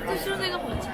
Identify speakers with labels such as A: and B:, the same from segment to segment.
A: 这是那个火枪。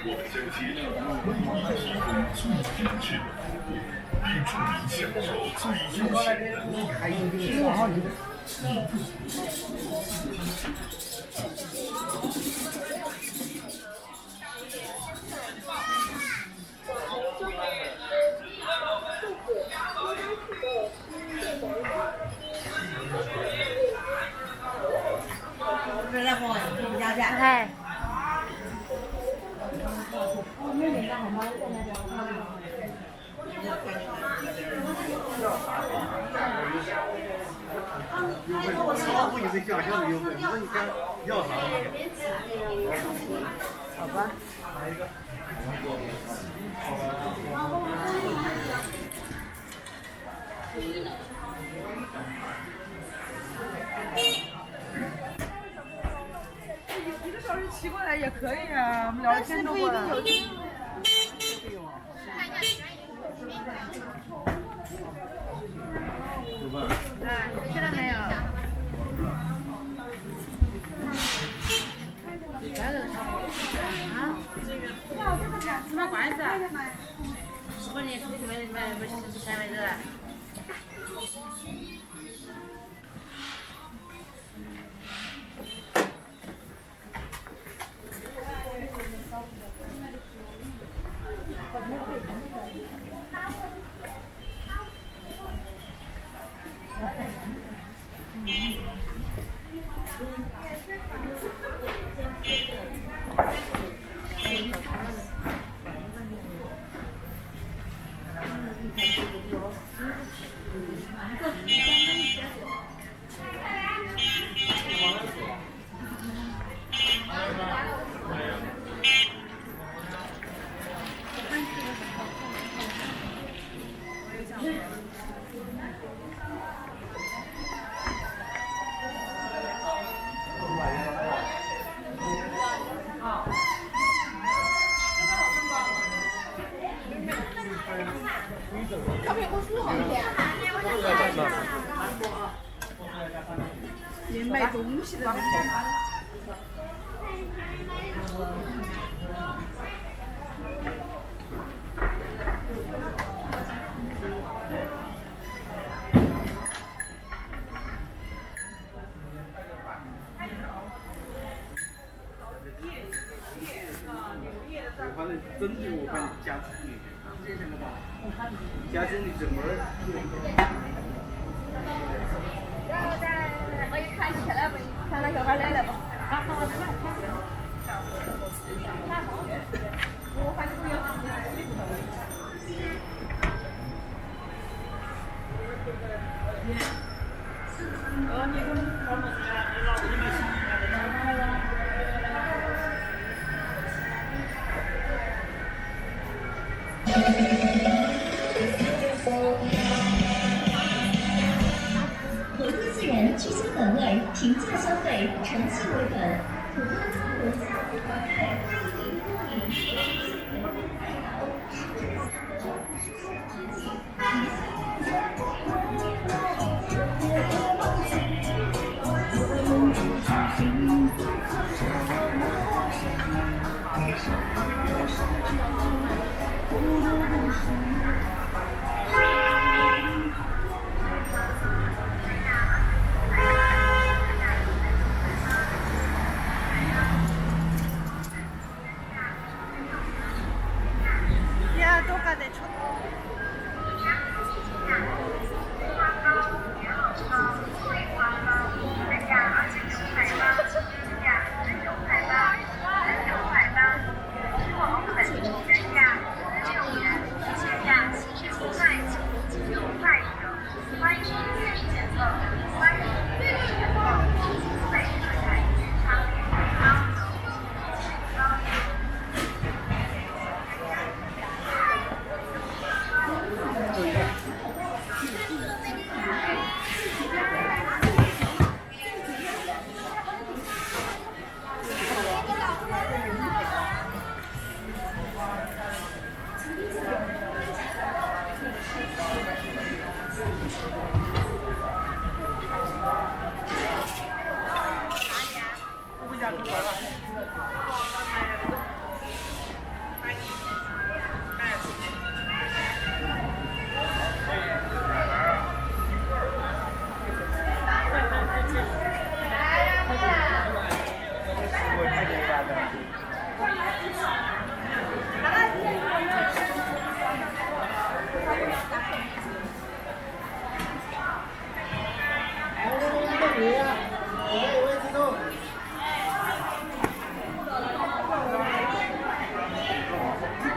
B: 我们将竭力为你提供最品质的服务，并助您享受最悠闲的一
A: 哎。
C: 超过你最想象的优惠，我说你看要啥？
A: 好吧。
D: 1个小时骑过来也可以啊，我们聊天都过来。哎，吃了没有？啊？什么关系啊？不是你出去买不是三位子？连买东西的那些。
C: 反正整体我看加重的，加重的这么
D: 然后再我一看起来不，看那小孩来了不？我反正不要。
E: 合作自然，居心本味，平价消费，诚信为本。普康中国消费团队为您供应全新的海岛，实质下的实现执行，提醒大家。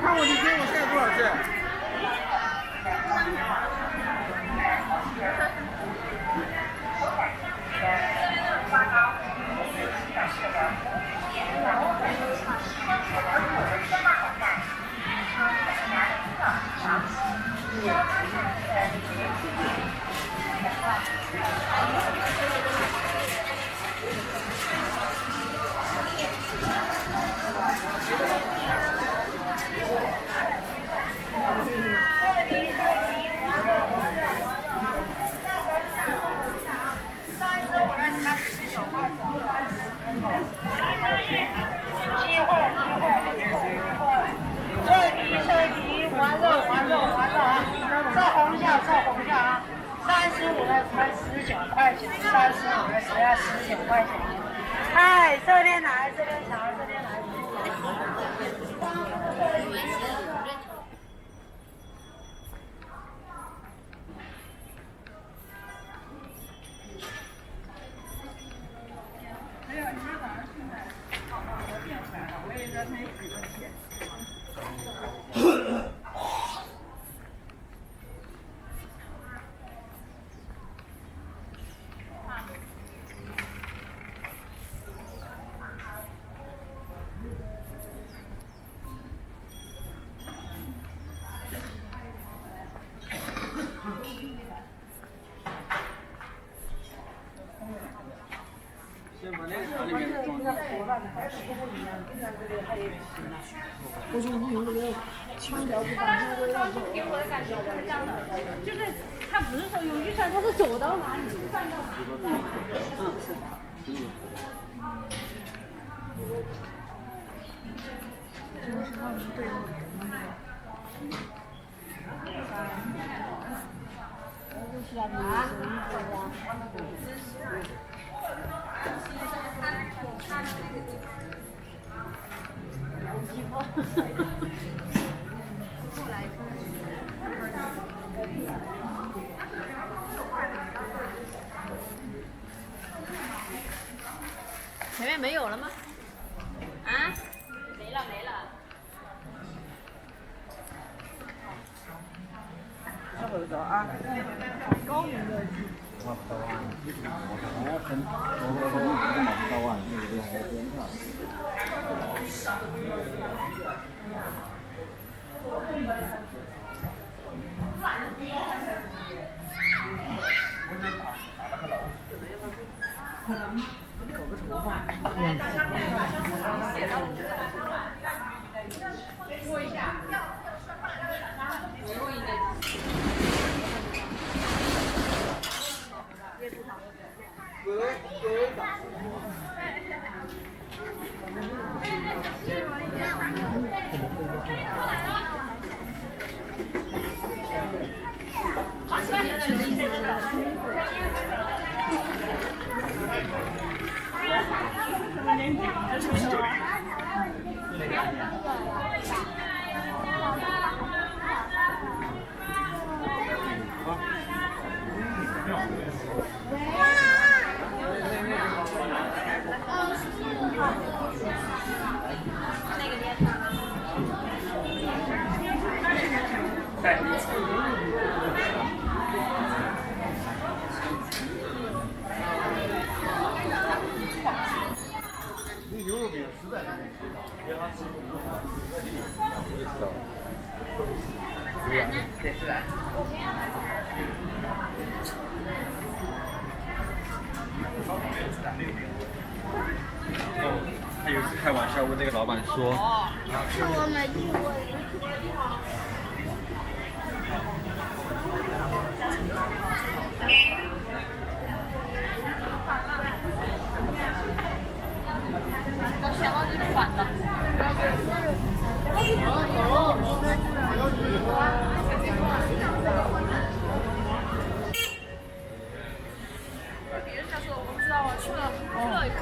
C: 看我你给我带多少只？
D: 哎，这边来，这边瞧，这边来。
C: 先把那个厂里面装上。
F: 我说你用这个强调是把这个要走。
D: 给我的感觉就是这样的，就是他不是说有预算，他是走到哪里就算到哪里。
A: 前面没有了吗？啊？
D: 没了没了。
F: 小后头啊，高明的。
C: 我不到啊，我很我买不到啊，那个还要编上。牛肉饼实在是对，是的。
G: 他有一次开玩笑问那个老板说：“
E: 我没去过。”
A: 我想到这个反了。别人家说我不知道，我去了一个。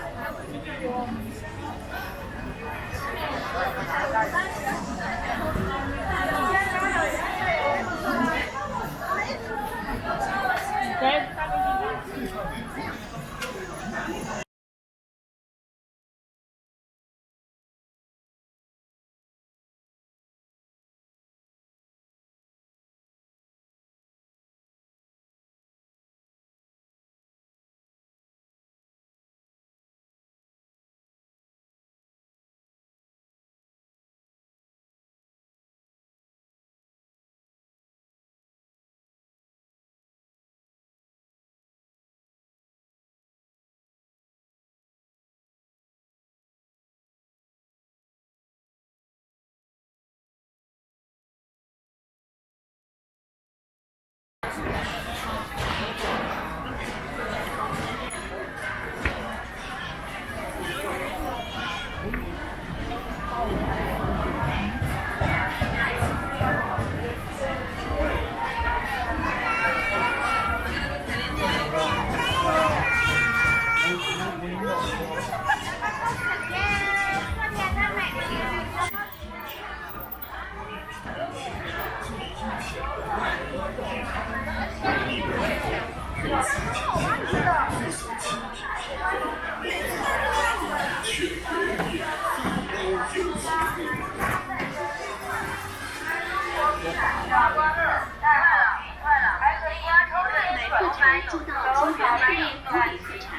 E: 住到金华内古里资产。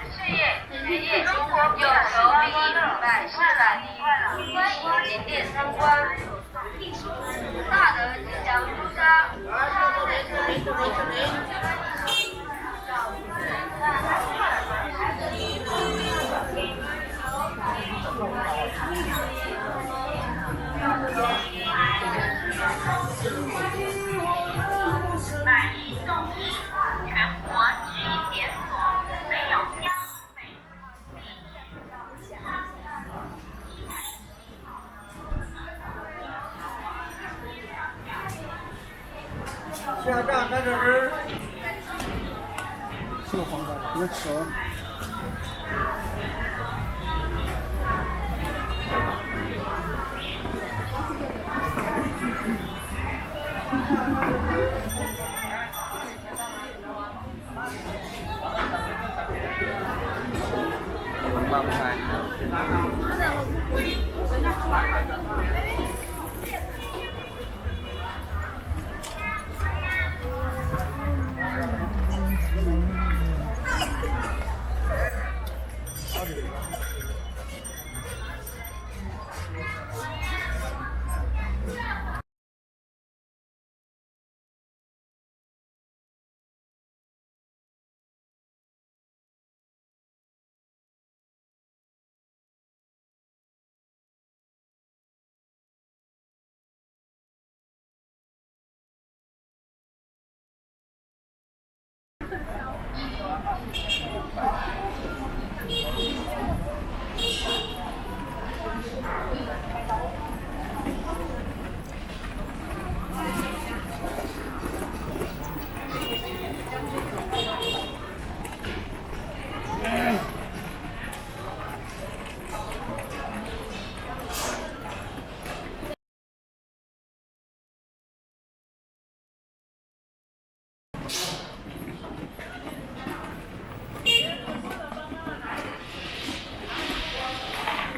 E: 本月业绩
H: 中国有求必应，百事来意，欢迎景点参观。大德即将出发。买一送一，全国直营店所没有加美。
C: 下站开始。这个黄瓜别吃了。
G: 放不开。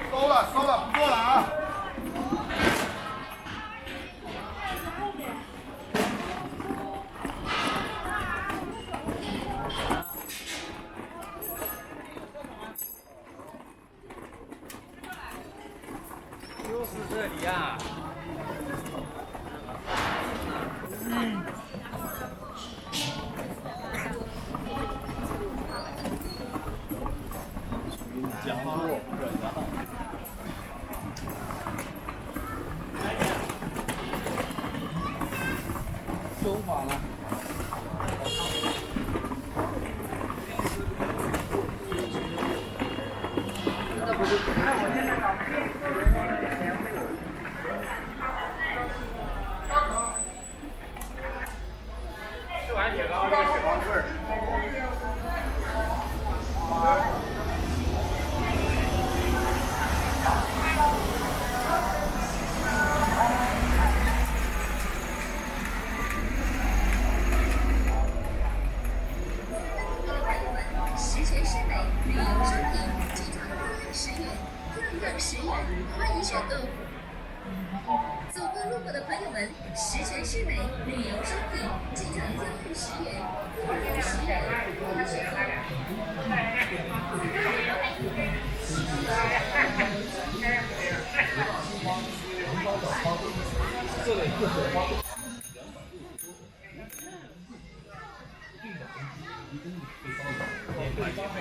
B: 收了，不做了啊！
G: 就是这里呀。
C: 江路热热闹。收好了。
G: 吃完雪糕，这个雪糕棍儿。
E: 十全十美旅游商品，机场110元，样10元，欢迎选购。走过路过的朋友们，十全十美旅游商品，机场10元，样10元，欢迎选购。
C: 这里是水花。260多，260多，1公里最高的，免费消费。